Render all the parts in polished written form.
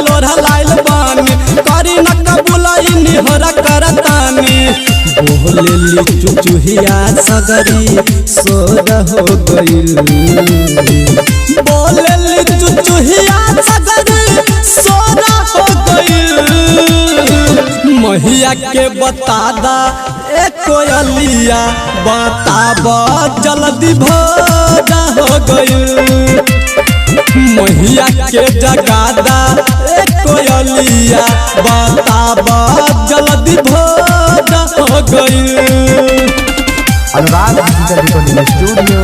लोढ़ा लाइल बानी करी न कबूलाई निहरा करतानी बोलेली चुचुहिया सगरी सोर हो गइल बोलेली चुचुहिया सगरी सोर हो गइल महिया के बता दा ए कोयलिया बताबा जल्दी भोरा हो गइल महिया के जगादा ए कोयलिया बताबा जल्दी भोरा हो गइल। Anurag digital recording studio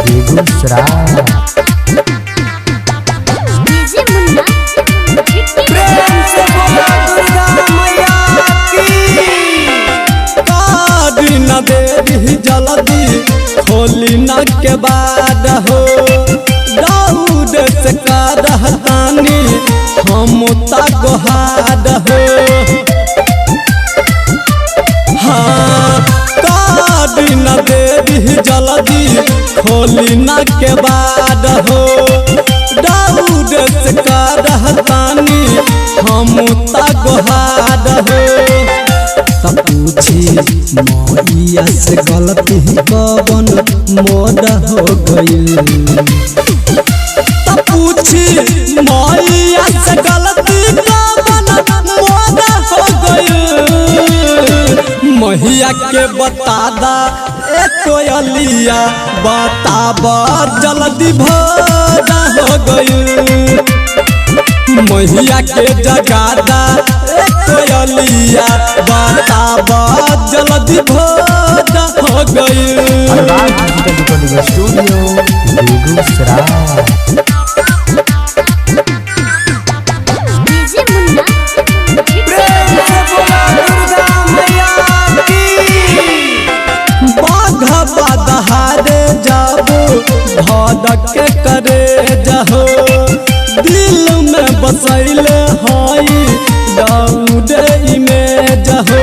Begusarai. प्रेम से बोला दुर्गा मैया की काडी न देरी जल्दी खोली न के बाद हो दाऊद से करहतानी हम तगहाद हो हाँ काडी न देरी जल्दी खोली न के बाद हो दाऊद से करहतानी हम तगहाद हो तब पूछी मैया से गलती कवन मोर हो गइल तब पूछी मैया से गलती कवन मोर हो गइल मैया के बता दा ए कोयलिया बताबा जल्दी भोरा हो गइल मैया के जगादा ए कोयलिया बताबा जल्दी भोरा हो गइल। Anurag digital recording studio Begusarai. प्रेम से बोला दुर्गा मैया की बाघा दहारे जाबो भदक के करे जहो दिल में बसैले हई दाऊद में जहो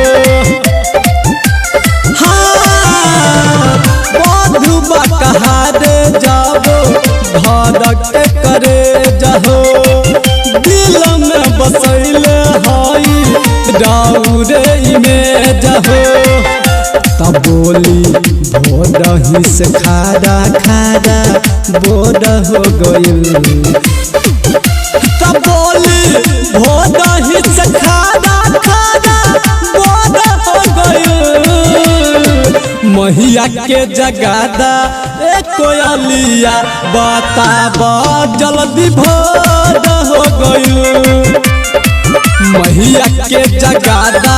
हाँ बाधुबा कहारे जाबो भदक के करे जहो दिल में बसैले हई दाऊद में जहो तब बोली भोरही से खारा खारा बोर हो गइल तब बोली भोरही से खारा खारा बोर हो गइल महिया के जगादा ए कोयलिया बताबा जल्दी भोर हो गइल महिया के जगादा